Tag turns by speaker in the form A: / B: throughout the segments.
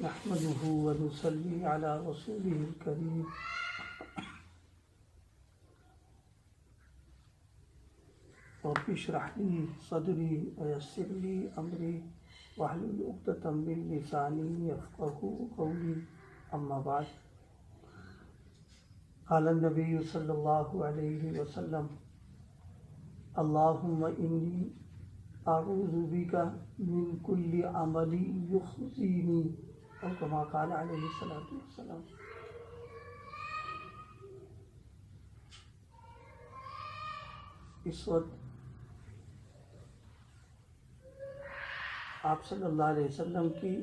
A: نحمده ونصلي على رسوله الكريم رب اشرح لي صدري ويسر لي أمري واحلل عقدة من لساني يفقهوا قولي أما بعد قال النبي صلى الله عليه وسلم اللهم إني أعوذ بك من كل عمل يخزيني أو كما قال عليه الصلاة والسلام۔ اس وقت آپ صلی اللہ علیہ وسلم کی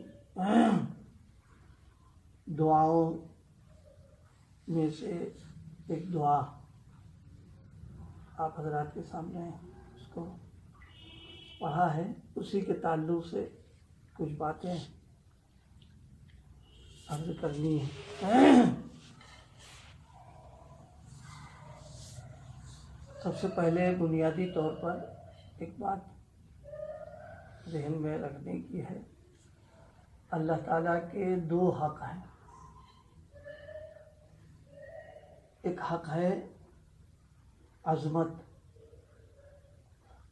A: دعاؤں میں سے ایک دعا آپ حضرات کے سامنے اس کو پڑھا ہے، اسی کے تعلق سے کچھ باتیں عرض کرنی ہے۔ سب سے پہلے بنیادی طور پر ایک بات ذہن میں رکھنے کی ہے، اللہ تعالیٰ کے دو حق ہیں، ایک حق ہے عظمت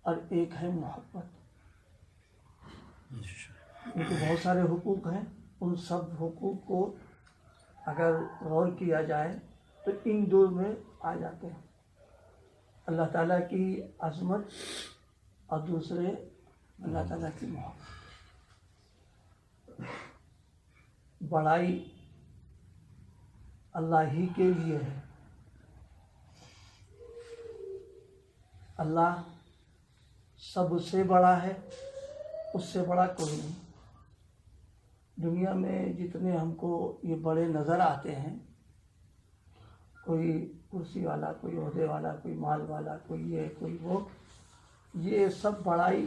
A: اور ایک ہے محبت۔ کیونکہ بہت سارے حقوق ہیں، ان سب حقوق کو اگر غور کیا جائے تو ان دو میں آ جاتے ہیں، اللہ تعالیٰ کی عظمت اور دوسرے اللہ تعالیٰ کی محبت۔ بڑائی اللہ ہی کے لیے ہے، اللہ سب سے بڑا ہے، اس سے بڑا کوئی نہیں۔ دنیا میں جتنے ہم کو یہ بڑے نظر آتے ہیں، کوئی کرسی والا، کوئی عہدے والا، کوئی مال والا، کوئی یہ کوئی وہ، یہ سب بڑائی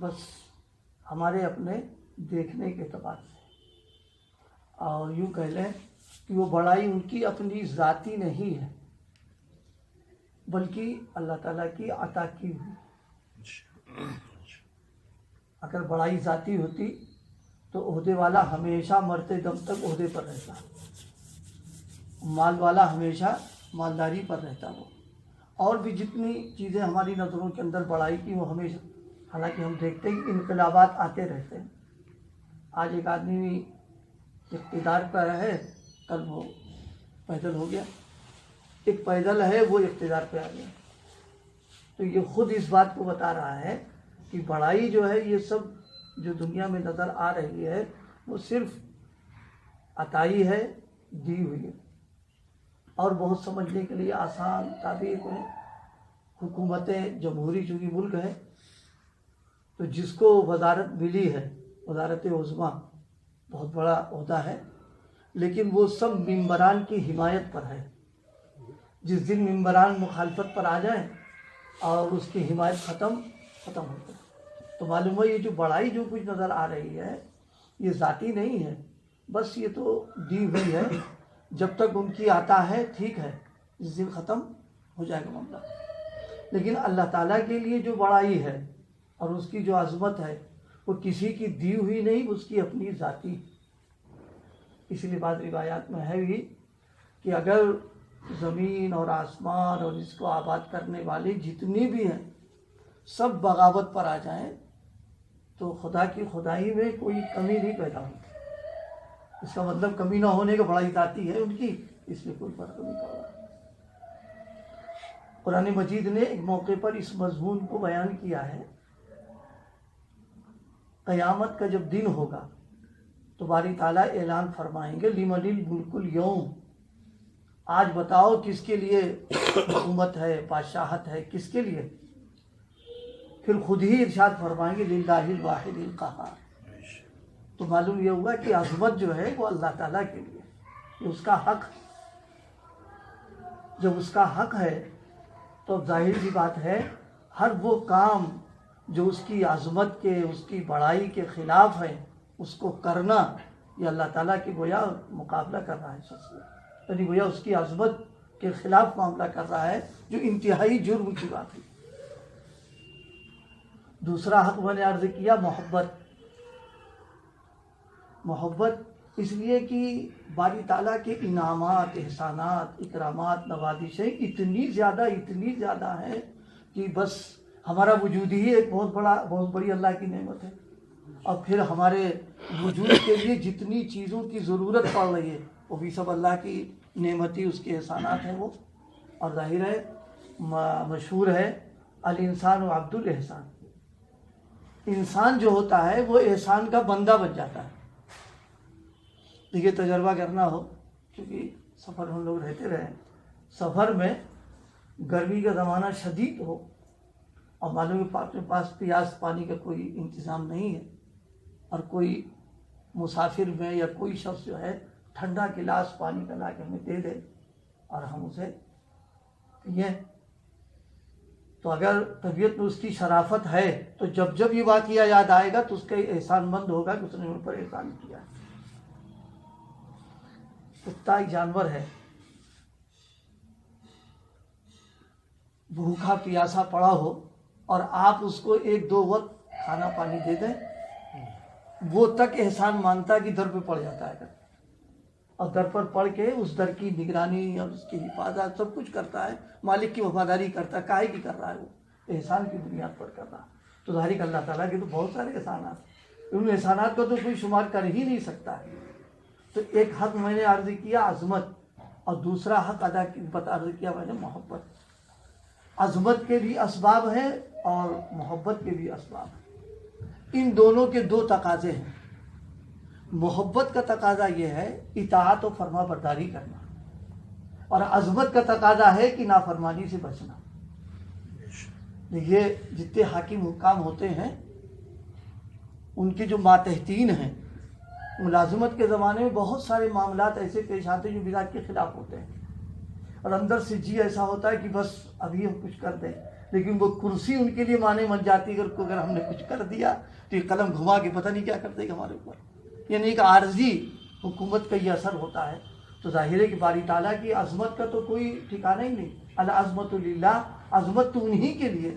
A: بس ہمارے اپنے دیکھنے کے اعتبار سے، اور یوں کہہ لیں کہ وہ بڑائی ان کی اپنی ذاتی نہیں ہے بلکہ اللہ تعالیٰ کی عطا کی ہوئی۔ اگر بڑائی ذاتی ہوتی تو عہدے والا ہمیشہ مرتے دم تک عہدے پر رہتا، مال والا ہمیشہ مالداری پر رہتا، وہ اور بھی جتنی چیزیں ہماری نظروں کے اندر بڑائی کی وہ ہمیشہ، حالانکہ ہم دیکھتے ہیں کہ انقلابات آتے رہتے ہیں۔ آج ایک آدمی اقتدار پر ہے، کل وہ پیدل ہو گیا، ایک پیدل ہے وہ اقتدار پہ آ گیا۔ تو یہ خود اس بات کو بتا رہا ہے کہ بڑائی جو ہے، یہ سب جو دنیا میں نظر آ رہی ہے وہ صرف عطائی ہے، دی ہوئی ہے۔ اور بہت سمجھنے کے لیے آسان تعبیر ہے، حکومتیں جمہوری چونکہ ملک ہے تو جس کو وزارت ملی ہے، وزارت عظمیٰ، بہت بڑا عہدہ ہے، لیکن وہ سب ممبران کی حمایت پر ہے۔ جس دن ممبران مخالفت پر آ جائیں اور اس کی حمایت ختم ہو جائے تو معلوم ہے یہ جو بڑائی جو کچھ نظر آ رہی ہے یہ ذاتی نہیں ہے، بس یہ تو دی ہوئی ہے۔ جب تک ان کی آتا ہے ٹھیک ہے، جس دن ختم ہو جائے گا معاملہ۔ لیکن اللہ تعالیٰ کے لیے جو بڑائی ہے اور اس کی جو عظمت ہے وہ کسی کی دی ہوئی نہیں، اس کی اپنی ذاتی۔ اس لیے بعض روایات میں ہے بھی کہ اگر زمین اور آسمان اور اس کو آباد کرنے والے جتنی بھی ہیں سب بغاوت پر آ جائیں تو خدا کی خدائی میں کوئی کمی نہیں پیدا ہوتی۔ اس کا مطلب کمی نہ ہونے کا بڑائی ذاتی ہے ان کی، اس میں کوئی فرق نہیں پڑ رہا۔ قرآن مجید نے ایک موقع پر اس مضمون کو بیان کیا ہے، قیامت کا جب دن ہوگا تو باری تعالیٰ اعلان فرمائیں گے لمن الملک اليوم، آج بتاؤ کس کے لیے حکومت ہے، بادشاہت ہے، کس کے لیے؟ پھر خود ہی ارشاد فرمائیں گے للہ الواحد القہار۔ تو معلوم یہ ہوا کہ عظمت جو ہے وہ اللہ تعالیٰ کے لیے، یہ اس کا حق۔ جب اس کا حق ہے تو ظاہر سی بات ہے ہر وہ کام جو اس کی عظمت کے، اس کی بڑائی کے خلاف ہے، اس کو کرنا یہ اللہ تعالیٰ کی گویا مقابلہ کر رہا ہے شخص، یعنی گویا اس کی عظمت کے خلاف معاملہ کر رہا ہے، جو انتہائی جرم کی بات ہے۔ دوسرا حق میں نے عرض کیا محبت، محبت اس لیے کہ باری تعالیٰ کے انعامات، احسانات، اکرامات، نوازشیں اتنی زیادہ ہیں کہ بس ہمارا وجود ہی ایک بہت بڑی اللہ کی نعمت ہے. اور پھر ہمارے وجود کے لیے جتنی چیزوں کی ضرورت پڑ رہی ہے وہ بھی سب اللہ کی نعمت ہی، اس کے احسانات ہیں وہ. اور ظاہر ہے مشہور ہے الانسان و عبد الاحسان. انسان جو ہوتا ہے وہ احسان کا بندہ بن جاتا ہے. دیکھیے تجربہ کرنا ہو، کیونکہ سفر ہم لوگ رہتے رہے، سفر میں گرمی کا زمانہ شدید ہو اور معلوم ہے اپنے پاس پیاس پانی کا کوئی انتظام نہیں ہے، اور کوئی مسافر میں یا کوئی شخص جو ہے ٹھنڈا گلاس پانی کا لا کے ہمیں دے دے اور ہم اسے پئیں، تو اگر طبیعت میں اس کی شرافت ہے تو جب یہ واقعہ یاد آئے گا تو اس کا احسان مند ہوگا کہ اس نے ان پر احسان کیا ہے. کتا ایک جانور ہے، بھوکا پیاسا پڑا ہو اور آپ اس کو 1-2 وقت کھانا پانی دے دیں، وہ تک احسان مانتا ہے کہ در پہ پڑ جاتا ہے، اور در پر پڑھ کے اس در کی نگرانی اور اس کی حفاظت سب کچھ کرتا ہے، مالک کی وفاداری کرتا ہے. کاہے کی کر رہا ہے؟ وہ احسان کی بنیاد پر کر رہا ہے. تو ظاہر کہ اللہ تعالیٰ کے تو بہت سارے احسانات، ان احسانات کو تو کوئی شمار کر ہی نہیں سکتا ہے. تو ایک حق میں نے عرض کیا عظمت، اور دوسرا حق عرض کیا میں نے محبت. عظمت کے بھی اسباب ہیں اور محبت کے بھی اسباب ہیں. ان دونوں کے 2 تقاضے ہیں. محبت کا تقاضا یہ ہے اطاعت و فرما برداری کرنا، اور عظمت کا تقاضا ہے کہ نافرمانی سے بچنا. یہ جتنے حاکم حکام ہوتے ہیں ان کے جو ماتحتین ہیں، ملازمت کے زمانے میں بہت سارے معاملات ایسے پیش آتے ہیں جو مزاج کے خلاف ہوتے ہیں، اور اندر سے جی ایسا ہوتا ہے کہ بس ابھی ہم کچھ کر دیں، لیکن وہ کرسی ان کے لیے معنی بن جاتی ہے کہ اگر ہم نے کچھ کر دیا تو یہ قلم گھما کے پتہ نہیں کیا کر دے گا ہمارے اوپر. یعنی ایک عارضی حکومت کا یہ اثر ہوتا ہے. تو ظاہر ہے کہ باری تعالیٰ کی عظمت کا تو کوئی ٹھکانہ ہی نہیں. العظمت للہ، عظمت تو انہی کے لیے.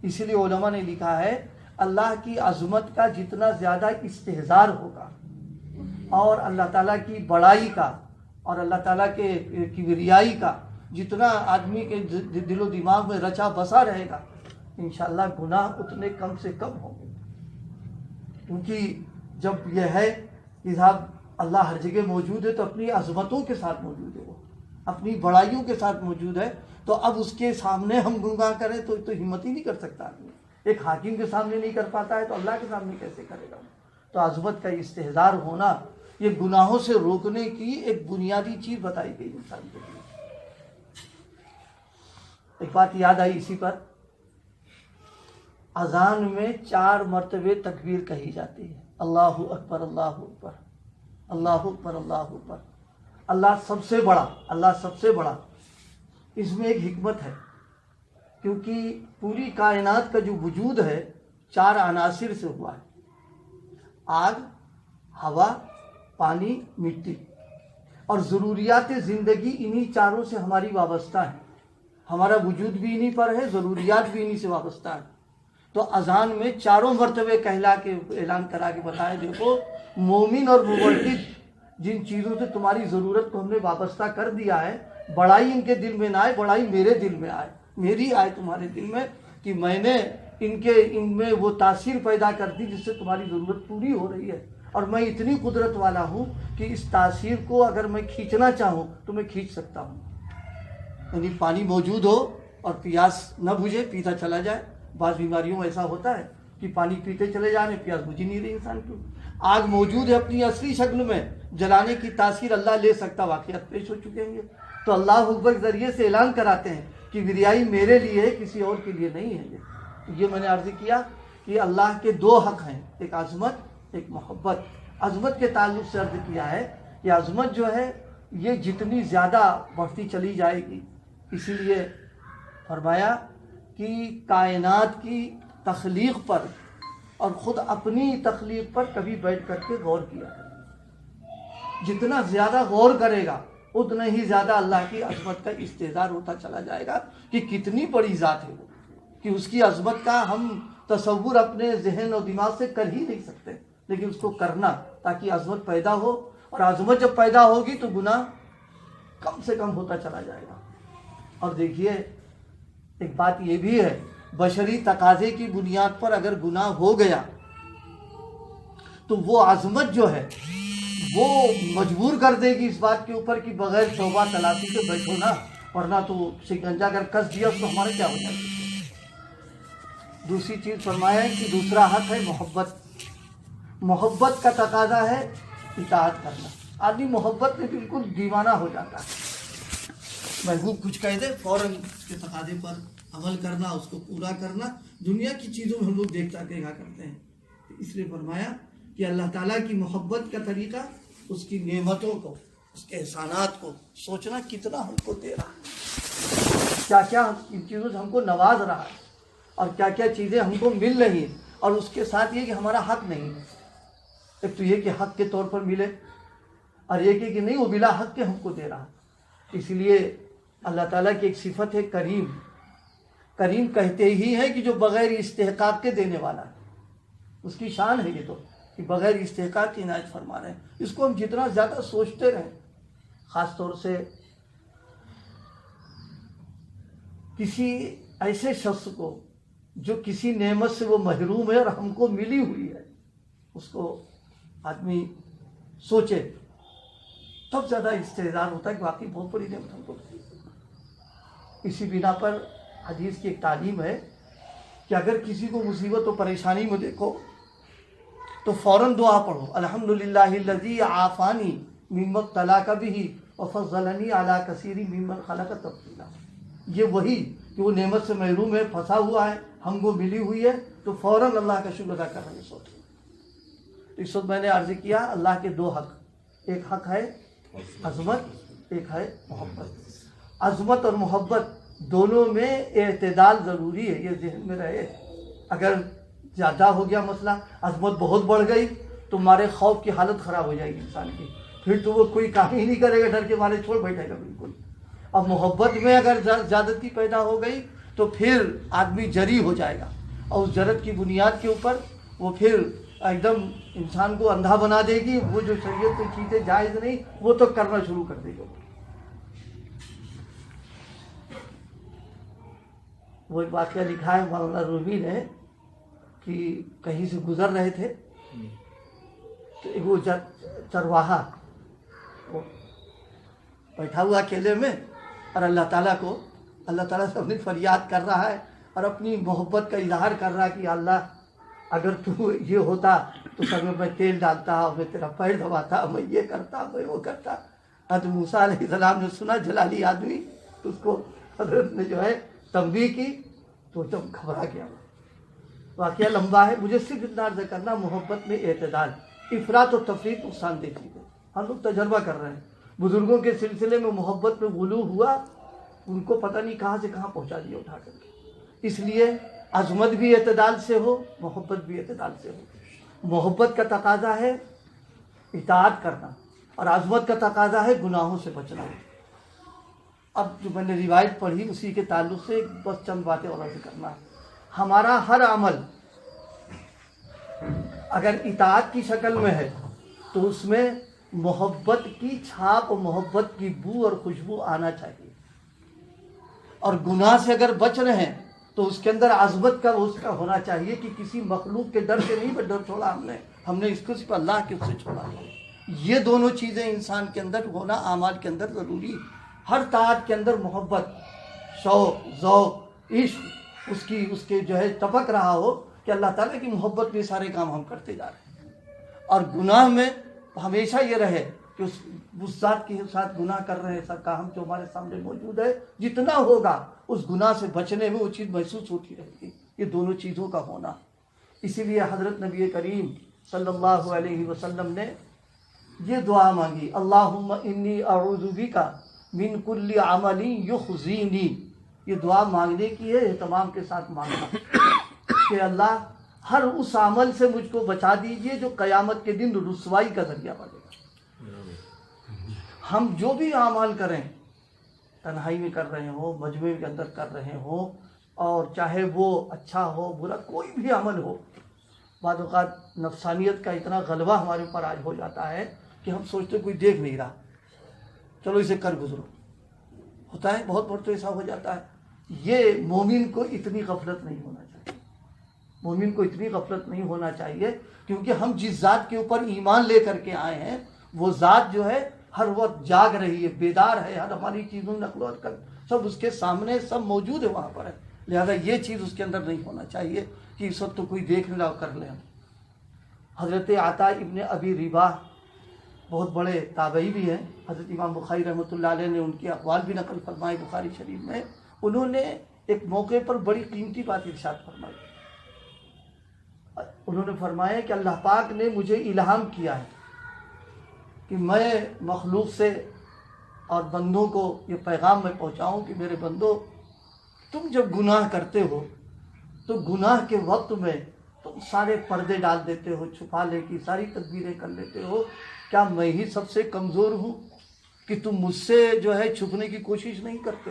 A: اسی لیے علماء نے لکھا ہے اللہ کی عظمت کا جتنا زیادہ استحضار ہوگا اور اللہ تعالیٰ کی بڑائی کا اور اللہ تعالیٰ کے کبریائی کا جتنا آدمی کے دل و دماغ میں رچا بسا رہے گا، انشاءاللہ گناہ اتنے کم سے کم ہوں گے. کیونکہ جب یہ ہے کہ صاحب اللہ ہر جگہ موجود ہے تو اپنی عظمتوں کے ساتھ موجود ہے، وہ اپنی بڑائیوں کے ساتھ موجود ہے، تو اب اس کے سامنے ہم گناہ کریں تو ہمت ہی نہیں کر سکتا آدمی. ایک حاکم کے سامنے نہیں کر پاتا ہے تو اللہ کے سامنے کیسے کرے گا؟ تو عظمت کا استحضار ہونا یہ گناہوں سے روکنے کی ایک بنیادی چیز بتائی گئی انسان کے لیے. ایک بات یاد آئی اسی پر، اذان میں 4 مرتبے تکبیر کہی جاتی ہے، اللہ اکبر اللہ اکبر اللہ اکبر اللہ اکبر. اللہ سب سے بڑا، اللہ سب سے بڑا. اس میں ایک حکمت ہے، کیونکہ پوری کائنات کا جو وجود ہے 4 عناصر سے ہوا ہے، آگ، ہوا، پانی، مٹی، اور ضروریات زندگی انہی 4 سے ہماری وابستہ ہے. ہمارا وجود بھی انہی پر ہے، ضروریات بھی انہی سے وابستہ ہے. تو اذان میں 4 مرتبے کہلا کے اعلان کرا کے بتایا دیکھو مومن اور موحد جن چیزوں سے تمہاری ضرورت کو ہم نے وابستہ کر دیا ہے، بڑائی ان کے دل میں نہ آئے، بڑائی میرے دل میں آئے، میری آئے تمہارے دل میں، کہ میں نے ان میں وہ تاثیر پیدا کر دی جس سے تمہاری ضرورت پوری ہو رہی ہے. اور میں اتنی قدرت والا ہوں کہ اس تاثیر کو اگر میں کھینچنا چاہوں تو میں کھینچ سکتا ہوں. یعنی پانی موجود ہو اور پیاس نہ بجھے، پیتا چلا جائے. بعض بیماریوں میں ایسا ہوتا ہے کہ پانی پیتے چلے جا رہے، پیاس بجھ نہیں رہی انسان کو. آگ موجود ہے اپنی اصلی شکل میں، جلانے کی تاثیر اللہ لے سکتا، واقعات پیش ہو چکے ہیں. تو اللہ اکبر کے ذریعے سے اعلان کراتے ہیں کہ بریائی میرے لیے ہے، کسی اور کے لیے نہیں ہے. یہ میں نے عرض کیا کہ اللہ کے 2 حق ہیں، ایک عظمت، ایک محبت. عظمت کے تعلق سے عرض کیا ہے کہ عظمت جو ہے یہ جتنی زیادہ بڑھتی چلی جائے گی، اسی لیے فرمایا کہ کائنات کی تخلیق پر اور خود اپنی تخلیق پر کبھی بیٹھ کر کے غور کیا. جتنا زیادہ غور کرے گا اتنا ہی زیادہ اللہ کی عظمت کا استحضار ہوتا چلا جائے گا کہ کتنی بڑی ذات ہے وہ، کہ اس کی عظمت کا ہم تصور اپنے ذہن اور دماغ سے کر ہی نہیں سکتے. لیکن اس کو کرنا تاکہ عظمت پیدا ہو، اور عظمت جب پیدا ہوگی تو گناہ کم سے کم ہوتا چلا جائے گا۔ اور دیکھیے ایک بات یہ بھی ہے، بشری تقاضے کی بنیاد پر اگر گناہ ہو گیا تو وہ عظمت جو ہے وہ مجبور کر دے گی اس بات کے اوپر کہ بغیر توبہ تلافی کے بیٹھو نا، ورنہ تو شکنجہ اگر کس دیا تو ہمارے کیا ہو جائے گا۔ دوسری چیز فرمایا ہے کہ دوسرا حق ہے محبت۔ محبت کا تقاضا ہے اطاعت کرنا۔ آدمی محبت میں بالکل دیوانہ ہو جاتا ہے، محبوب کچھ کہہ دے فوراً اس کے تقاضے پر عمل کرنا، اس کو پورا کرنا۔ دنیا کی چیزوں میں ہم لوگ دیکھا کرتے ہیں، اس لیے فرمایا کہ اللہ تعالیٰ کی محبت کا طریقہ اس کی نعمتوں کو، اس کے احسانات کو سوچنا، کتنا ہم کو دے رہا ہے، کیا کیا ان چیزوں سے ہم کو نواز رہا ہے، اور کیا کیا چیزیں ہم کو مل رہی ہیں، اور اس کے ساتھ یہ کہ ہمارا حق نہیں ہے۔ ایک تو یہ کہ حق کے طور پر ملے، اور یہ کہ نہیں وہ بلا حق کے ہم کو دے رہا۔ اس لیے اللہ تعالیٰ کی ایک صفت ہے کریم۔ کریم کہتے ہی ہے کہ جو بغیر استحقاق کے دینے والا ہے، اس کی شان ہے یہ تو کہ بغیر استحقاق کی عنایت فرما رہے ہیں۔ اس کو ہم جتنا زیادہ سوچتے رہیں، خاص طور سے کسی ایسے شخص کو جو کسی نعمت سے وہ محروم ہے اور ہم کو ملی ہوئی ہے، اس کو آدمی سوچے تب زیادہ استحضار ہوتا ہے کہ واقعی بہت بڑی نعمت ہم کو ملی۔ اسی بنا پر حدیث کی ایک تعلیم ہے کہ اگر کسی کو مصیبت و پریشانی میں دیکھو تو فوراً دعا پڑھو، الحمدللہ الذی عافانی مما ابتلاک بہ وفضلنی علی کثیر ممن خلق تفضیلا۔ یہ وہی کہ وہ نعمت سے محروم ہے، پھنسا ہوا ہے، ہم کو ملی ہوئی ہے، تو فوراً اللہ کا شکر ادا کر رہے ہیں۔ تو اس وقت میں نے عرض کیا اللہ کے دو حق، ایک حق ہے عظمت، ایک ہے محبت۔ عظمت اور محبت دونوں میں اعتدال ضروری ہے، یہ ذہن میں رہے۔ اگر زیادہ ہو گیا مسئلہ، عظمت بہت بڑھ گئی تو مارے خوف کی حالت خراب ہو جائے گی انسان کی، پھر تو وہ کوئی کام ہی نہیں کرے گا، ڈر کے مارے چھوڑ بیٹھے گا بالکل۔ اور محبت میں اگر زیادتی پیدا ہو گئی تو پھر آدمی جری ہو جائے گا، اور اس جرت کی بنیاد کے اوپر وہ پھر ایک دم انسان کو اندھا بنا دے گی، وہ جو شریعت میں چیزیں جائز نہیں وہ تو کرنا شروع کر دے گا۔ وہ ایک واقعہ لکھا ہے مولانا رومی نے کہ کہیں سے گزر رہے تھے تو ایک وہ چرواہا وہ بیٹھا ہوا اکیلے میں، اور اللہ تعالیٰ سے اپنی فریاد کر رہا ہے اور اپنی محبت کا اظہار کر رہا ہے کہ اللہ اگر تو یہ ہوتا تو سر میں تیل ڈالتا، میں تیرا پیر دباتا، میں یہ کرتا، میں وہ کرتا۔ حضرت موسیٰ علیہ السلام نے سنا جلالی آدمی، تو اس کو حضرت نے جو ہے تنبیہ کی تو ایک دم گھبرا گیا۔ واقعہ لمبا ہے، مجھے صرف اتنا عرض کرنا، محبت میں اعتدال، افراط و تفریط نقصان دہ چیز ہے۔ ہم لوگ تجربہ کر رہے ہیں، بزرگوں کے سلسلے میں محبت میں غلو ہوا، ان کو پتہ نہیں کہاں سے کہاں پہنچا دیا اٹھا کر کے۔ اس لیے عظمت بھی اعتدال سے ہو، محبت بھی اعتدال سے ہو۔ محبت کا تقاضا ہے اطاعت کرنا، اور عظمت کا تقاضا ہے گناہوں سے بچنا۔ اب جو میں نے روایت پڑھی اسی کے تعلق سے بس چند باتیں اور عرض کرنا ہے۔ ہمارا ہر عمل اگر اطاعت کی شکل میں ہے تو اس میں محبت کی چھاپ اور محبت کی بو اور خوشبو آنا چاہیے، اور گناہ سے اگر بچ رہے ہیں تو اس کے اندر عظمت کا اس کا ہونا چاہیے کہ کسی مخلوق کے ڈر سے نہیں ڈر چھوڑا ہم نے اس کو صرف اللہ کے اس سے چھوڑا۔ یہ دونوں چیزیں انسان کے اندر ہونا اعمال کے اندر ضروری ہے۔ ہر طاعت کے اندر محبت، شوق، ذوق، عشق اس کے جو ہے ٹپک رہا ہو کہ اللہ تعالیٰ کی محبت میں سارے کام ہم کرتے جا رہے ہیں، اور گناہ میں ہمیشہ یہ رہے کہ اس ذات کے ساتھ گناہ کر رہے ہیں، سب کام جو ہمارے سامنے موجود ہے، جتنا ہوگا اس گناہ سے بچنے میں وہ چیز محسوس ہوتی رہے گی۔ یہ دونوں چیزوں کا ہونا، اسی لیے حضرت نبی کریم صلی اللہ علیہ وسلم نے یہ دعا مانگی، اللہم انی اعوذ بک من کل عمل یخزینی۔ یہ دعا مانگنے کی ہے، اہتمام کے ساتھ مانگنا کہ اللہ ہر اس عمل سے مجھ کو بچا دیجئے جو قیامت کے دن رسوائی کا ذریعہ بنے گا۔ ہم جو بھی اعمال کریں، تنہائی میں کر رہے ہوں، مجمع کے اندر کر رہے ہوں، اور چاہے وہ اچھا ہو برا، کوئی بھی عمل ہو، بعض اوقات نفسانیت کا اتنا غلبہ ہمارے اوپر آج ہو جاتا ہے کہ ہم سوچتے کوئی دیکھ نہیں رہا، چلو اسے کر گزرو، ہوتا ہے بہت بہت ایسا ہو جاتا ہے۔ یہ مومن کو اتنی غفلت نہیں ہونا چاہیے، مومن کو اتنی غفلت نہیں ہونا چاہیے، کیونکہ ہم جس ذات کے اوپر ایمان لے کر کے آئے ہیں وہ ذات جو ہے ہر وقت جاگ رہی ہے، بیدار ہے، ہر ہماری چیزوں نقل و حرکت سب اس کے سامنے سب موجود ہے وہاں پر ہے، لہذا یہ چیز اس کے اندر نہیں ہونا چاہیے کہ اس وقت تو کوئی دیکھ نہ کر لیں۔ حضرت عطا ابن ابی رباح بہت بڑے تابعی بھی ہیں، حضرت امام بخاری رحمۃ اللہ علیہ نے ان کے اقوال بھی نقل فرمائے بخاری شریف میں۔ انہوں نے ایک موقع پر بڑی قیمتی بات ارشاد فرمائی، انہوں نے فرمایا کہ اللہ پاک نے مجھے الہام کیا ہے کہ میں مخلوق سے اور بندوں کو یہ پیغام میں پہنچاؤں کہ میرے بندو، تم جب گناہ کرتے ہو تو گناہ کے وقت میں تم سارے پردے ڈال دیتے ہو، چھپانے کی ساری تدبیریں کر لیتے ہو، کیا میں ہی سب سے کمزور ہوں کہ تم مجھ سے جو ہے چھپنے کی کوشش نہیں کرتے؟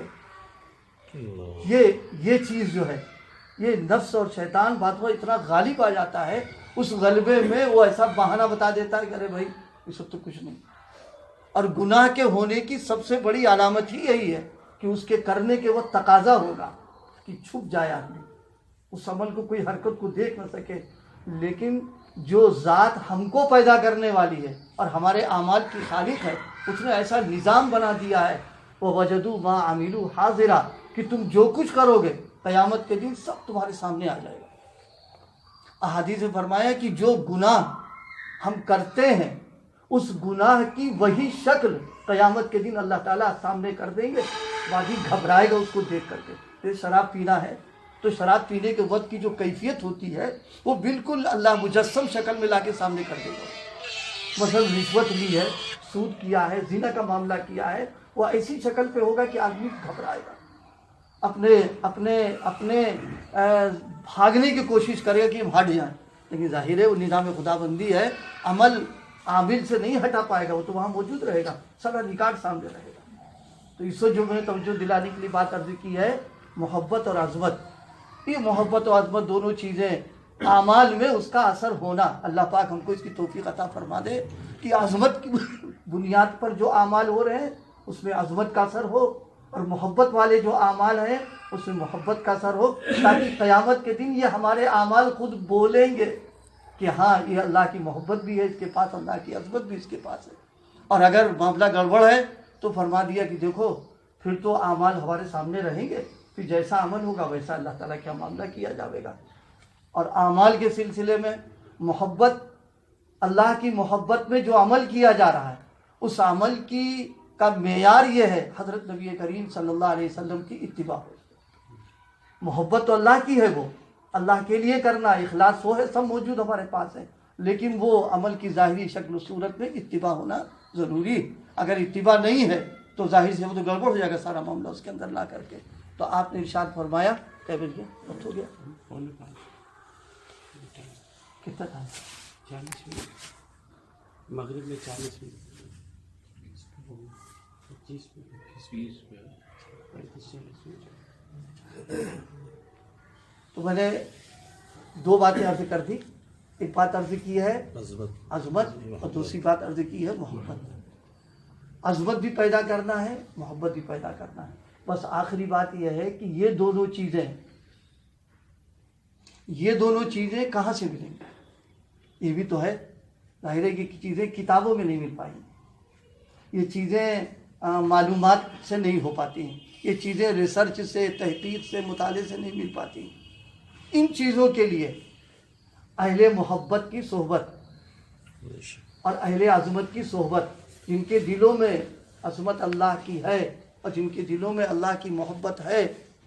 A: یہ چیز جو ہے، یہ نفس اور شیطان بات کو اتنا غالب آ جاتا ہے، اس غلبے میں وہ ایسا بہانہ بتا دیتا ہے کہ ارے بھائی یہ سب تو کچھ نہیں۔ اور گناہ کے ہونے کی سب سے بڑی علامت ہی یہی ہے کہ اس کے کرنے کے وقت تقاضا ہوگا کہ چھپ جائے آدمی، اس عمل کو کوئی حرکت کو دیکھ نہ سکے۔ لیکن جو ذات ہم کو پیدا کرنے والی ہے اور ہمارے اعمال کی خالق ہے، اس نے ایسا نظام بنا دیا ہے وَوَجَدُوا مَا عَمِلُوا حاضرا، کہ تم جو کچھ کرو گے قیامت کے دن سب تمہارے سامنے آ جائے گا۔ احادیث میں فرمایا کہ جو گناہ ہم کرتے ہیں اس گناہ کی وہی شکل قیامت کے دن اللہ تعالیٰ سامنے کر دیں گے، باقی گھبرائے گا اس کو دیکھ کر کے۔ شراب پینا ہے تو شراب پینے کے وقت کی جو کیفیت ہوتی ہے وہ بالکل اللہ مجسم شکل میں لا کے سامنے کر دے گا۔ مثلا رشوت لی ہے، سود کیا ہے، زنا کا معاملہ کیا ہے، وہ ایسی شکل پہ ہوگا کہ آدمی گھبرائے گا، اپنے بھاگنے کی کوشش کرے گا کہ ہم ہٹ جائیں، لیکن ظاہر ہے وہ نظام خدا بندی ہے، عمل عامل سے نہیں ہٹا پائے گا، وہ تو وہاں موجود رہے گا، سارا ریکارڈ سامنے رہے گا۔ تو اس سے جو میں نے توجہ دلانے کے لیے بات عرض کی ہے، محبت اور عظمت، یہ محبت اور عظمت دونوں چیزیں اعمال میں اس کا اثر ہونا، اللہ پاک ہم کو اس کی توفیق عطا فرما دے کہ عظمت کی بنیاد پر جو اعمال ہو رہے ہیں اس میں عظمت کا اثر ہو، اور محبت والے جو اعمال ہیں اس میں محبت کا اثر ہو، تاکہ قیامت کے دن یہ ہمارے اعمال خود بولیں گے کہ ہاں یہ اللہ کی محبت بھی ہے اس کے پاس، اللہ کی عظمت بھی اس کے پاس ہے۔ اور اگر معاملہ گڑبڑ ہے تو فرما دیا کہ دیکھو پھر تو اعمال ہمارے سامنے رہیں گے، پھر جیسا عمل ہوگا ویسا اللہ تعالیٰ کا معاملہ کیا جائے گا۔ اور اعمال کے سلسلے میں محبت، اللہ کی محبت میں جو عمل کیا جا رہا ہے اس عمل کا معیار یہ ہے حضرت نبی کریم صلی اللہ علیہ وسلم کی اتباع۔ محبت تو اللہ کی ہے، وہ اللہ کے لیے کرنا، اخلاص وہ ہے، سب موجود ہمارے پاس ہے، لیکن وہ عمل کی ظاہری شکل و صورت میں اتباع ہونا ضروری۔ اگر اتباع نہیں ہے تو ظاہر سے وہ تو گڑبڑ ہو جائے گا سارا معاملہ اس کے اندر لا کر کے۔ تو آپ نے ارشاد فرمایا کیا بج گیا، وقت ہو گیا، کتنا ٹائم؟
B: 40 منٹ، مغرب میں 40 منٹ، 25 منٹ، 35 منٹ۔
A: تو میں نے دو باتیں عرض کر دی، ایک بات عرض کی ہے عظمت اور دوسری بات عرض کی ہے محبت۔ عظمت بھی پیدا کرنا ہے، محبت بھی پیدا کرنا ہے۔ بس آخری بات یہ ہے کہ یہ دونوں چیزیں کہاں سے ملیں گی؟ یہ بھی تو ہے، ظاہر ہے کہ چیزیں کتابوں میں نہیں مل پائیں گی، یہ چیزیں معلومات سے نہیں ہو پاتی ہیں، یہ چیزیں ریسرچ سے، تحقیق سے، مطالعے سے نہیں مل پاتی ہیں۔ ان چیزوں کے لیے اہل محبت کی صحبت اور اہل عظمت کی صحبت، جن کے دلوں میں عظمت اللہ کی ہے اور جن کے دلوں میں اللہ کی محبت ہے،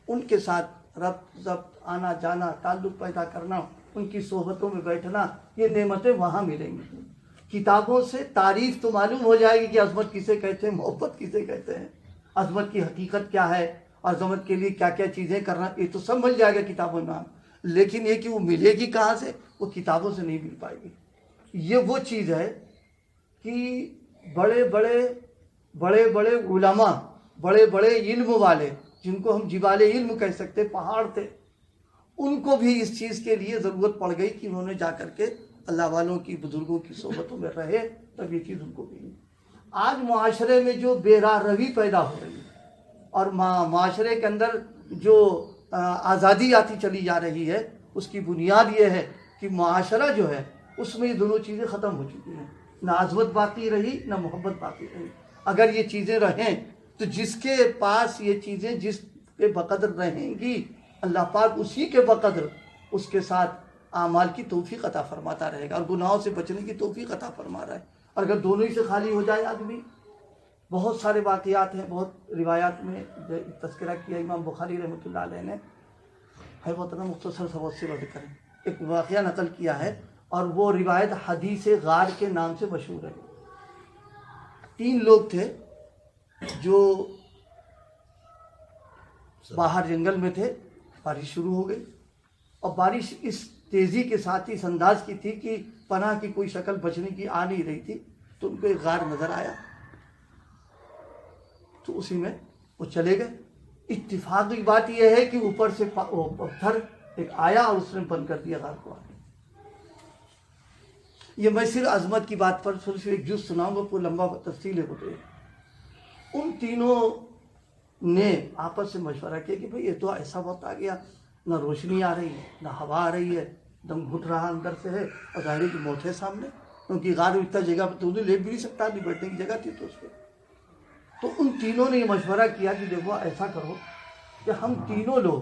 A: ان کے ساتھ ربط ضبط، آنا جانا، تعلق پیدا کرنا، ان کی صحبتوں میں بیٹھنا، یہ نعمتیں وہاں ملیں گی۔ کتابوں سے تعریف تو معلوم ہو جائے گی کہ عظمت کسے کہتے ہیں، محبت کسے کہتے ہیں، عظمت کی حقیقت کیا ہے، عظمت کے لیے کیا کیا چیزیں کرنا، یہ تو سب مل جائے گا کتابوں میں، لیکن یہ کہ وہ ملے گی کہاں سے، وہ کتابوں سے نہیں مل پائے گی۔ یہ وہ چیز ہے کہ بڑے بڑے علماء، بڑے بڑے علم والے، جن کو ہم جبال علم کہہ سکتے، پہاڑ تھے، ان کو بھی اس چیز کے لیے ضرورت پڑ گئی کہ انہوں نے جا کر کے اللہ والوں کی بزرگوں کی صحبتوں میں رہے، تب یہ چیز ان کو ملی۔ آج معاشرے میں جو بے راہ روی پیدا ہو رہی ہے اور معاشرے کے اندر جو آزادی آتی چلی جا رہی ہے، اس کی بنیاد یہ ہے کہ معاشرہ جو ہے اس میں یہ دونوں چیزیں ختم ہو چکی ہیں، نہ عظمت باقی رہی نہ محبت باقی رہی۔ اگر یہ چیزیں رہیں تو جس کے پاس یہ چیزیں جس کے بقدر رہیں گی، اللہ پاک اسی کے بقدر اس کے ساتھ اعمال کی توفیق عطا فرماتا رہے گا اور گناہوں سے بچنے کی توفیق عطا فرما رہا ہے۔ اور اگر دونوں ہی سے خالی ہو جائے آدمی، بہت سارے واقعات ہیں، بہت روایات میں تذکرہ کیا امام بخاری رحمۃ اللہ علیہ نے، ہے بہت مختصر سا سے وضع کریں، ایک واقعہ نقل کیا ہے اور وہ روایت حدیث غار کے نام سے مشہور ہے۔ 3 لوگ تھے جو باہر جنگل میں تھے، بارش شروع ہو گئی اور بارش اس تیزی کے ساتھ اس انداز کی تھی کہ پناہ کی کوئی شکل بچنے کی آ نہیں رہی تھی، تو ان کو ایک غار نظر آیا تو اسی میں وہ چلے گئے۔ اتفاقی بات یہ ہے کہ اوپر سے پتھر ایک آیا اور اس نے بند کر دیا غار کو۔ یہ میں صرف عظمت کی بات پر صرف ایک جز سناؤں گا، پورا لمبا تفصیل ہے۔ ان تینوں نے آپس سے مشورہ کیا کہ بھئی یہ تو ایسا وقت آ گیا، نہ روشنی آ رہی ہے نہ ہوا آ رہی ہے، دم گھٹ رہا اندر سے ہے، اور ظاہر کی موت ہے سامنے، کیونکہ غار میں اتنا جگہ پہ تو انہیں لے بھی نہیں سکتا، نہیں بیٹھنے کی جگہ تھی تو اس پہ۔ تو ان تینوں نے یہ مشورہ کیا کہ دیکھو ایسا کرو کہ ہم تینوں لوگ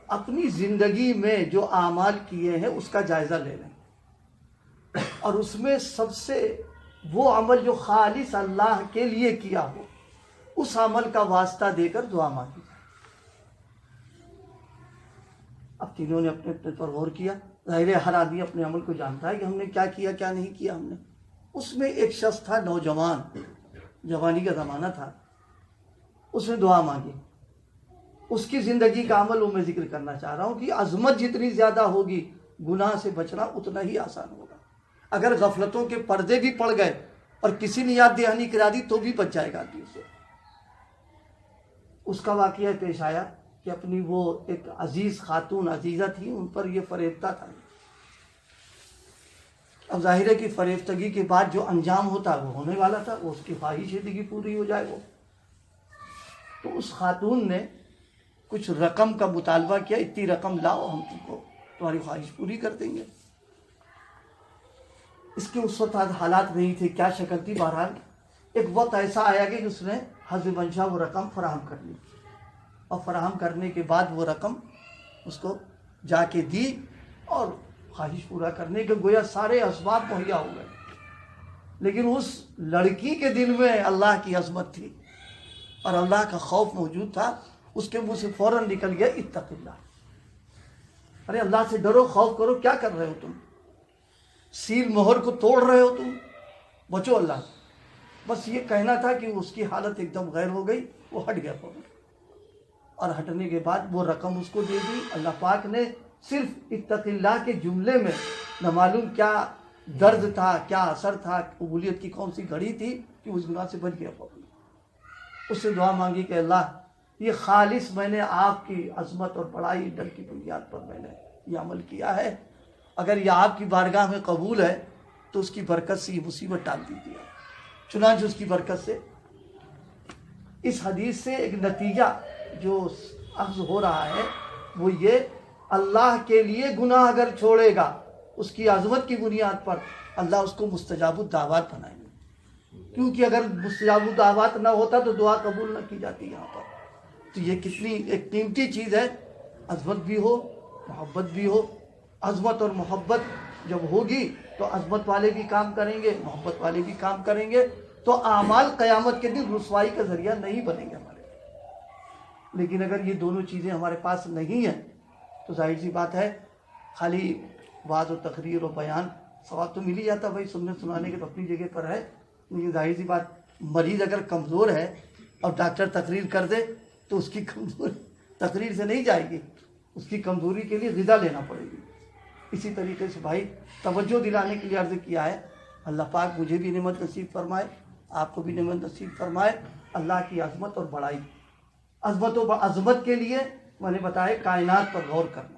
A: اپنی زندگی میں جو اعمال کیے ہیں اس کا جائزہ لے لیں، اور اس میں سب سے وہ عمل جو خالص اللہ کے لیے کیا ہو اس عمل کا واسطہ دے کر دعا مانگی۔ اب تینوں نے اپنے اپنے پر غور کیا، ظاہر ہے ہر آدمی اپنے عمل کو جانتا ہے کہ ہم نے کیا کیا کیا نہیں کیا ہم نے۔ اس میں ایک شخص تھا نوجوان، جوانی کا زمانہ تھا، اس نے دعا مانگی۔ اس کی زندگی کا عمل وہ میں ذکر کرنا چاہ رہا ہوں کہ عظمت جتنی زیادہ ہوگی گناہ سے بچنا اتنا ہی آسان ہوگا۔ اگر غفلتوں کے پردے بھی پڑ گئے اور کسی نے یاد دہانی کرا دی تو بھی بچ جائے گا آدمی سے۔ اس کا واقعہ پیش آیا کہ اپنی وہ ایک عزیز خاتون عزیزہ تھی، ان پر یہ فریفتہ تھا۔ اب ظاہر ہے کہ فریفتگی کے بعد جو انجام ہوتا وہ ہونے والا تھا، وہ اس کی خواہش تھی کہ پوری ہو جائے وہ۔ تو اس خاتون نے کچھ رقم کا مطالبہ کیا، اتنی رقم لاؤ ہم تم کو تمہاری خواہش پوری کر دیں گے۔ اس کے اس وقت حالات نہیں تھے، کیا شکل تھی، بہرحال ایک وقت ایسا آیا کہ اس نے حسب منشا وہ رقم فراہم کر لی، اور فراہم کرنے کے بعد وہ رقم اس کو جا کے دی اور خواہش پورا کرنے کے گویا سارے اسباب مہیا ہو گئے۔ لیکن اس لڑکی کے دل میں اللہ کی عظمت تھی اور اللہ کا خوف موجود تھا۔ اس کے منہ سے فوراً نکل گیا اتق اللہ، ارے اللہ سے ڈرو، خوف کرو، کیا کر رہے ہو تم، سیل مہر کو توڑ رہے ہو تم، بچو اللہ سے۔ بس یہ کہنا تھا کہ اس کی حالت ایک دم غیر ہو گئی، وہ ہٹ گیا فوراً، اور ہٹنے کے بعد وہ رقم اس کو دے دی۔ اللہ پاک نے صرف اتق اللہ کے جملے میں نہ معلوم کیا درد تھا، کیا اثر تھا، قبولیت کی کون سی گھڑی تھی کہ اس گناہ سے بچ گیا فوراً۔ اس سے دعا مانگی کہ اللہ یہ خالص میں نے آپ کی عظمت اور بڑائی ڈر کی بنیاد پر میں نے یہ عمل کیا ہے، اگر یہ آپ کی بارگاہ میں قبول ہے تو اس کی برکت سے یہ مصیبت ٹال دیجیے۔ چنانچہ اس کی برکت سے اس حدیث سے ایک نتیجہ جو اخذ ہو رہا ہے وہ یہ، اللہ کے لیے گناہ اگر چھوڑے گا اس کی عظمت کی بنیاد پر اللہ اس کو مستجاب الدعوات بنائیں گے، کیونکہ اگر مستجاب الدعوات نہ ہوتا تو دعا قبول نہ کی جاتی یہاں پر۔ تو یہ کتنی ایک قیمتی چیز ہے، عظمت بھی ہو محبت بھی ہو۔ عظمت اور محبت جب ہوگی تو عظمت والے بھی کام کریں گے، محبت والے بھی کام کریں گے، تو اعمال قیامت کے دن رسوائی کا ذریعہ نہیں بنیں گے ہمارے۔ لیکن اگر یہ دونوں چیزیں ہمارے پاس نہیں ہیں تو ظاہر سی بات ہے خالی وعظ و تقریر و بیان ثواب تو مل ہی جاتا، بھائی سننے سنانے کے تو اپنی جگہ پر ہے، لیکن ظاہر سی بات مریض اگر کمزور ہے اور ڈاکٹر تقریر کر دے تو اس کی کمزوری تقریر سے نہیں جائے گی، اس کی کمزوری کے لیے غذا لینا پڑے گی۔ اسی طریقے سے بھائی توجہ دلانے کے لیے عرض کیا ہے، اللہ پاک مجھے بھی نعمت نصیب فرمائے، آپ کو بھی نعمت نصیب فرمائے اللہ کی عظمت اور بڑائی۔ عظمت کے لیے میں نے بتایا کائنات پر غور کرنا،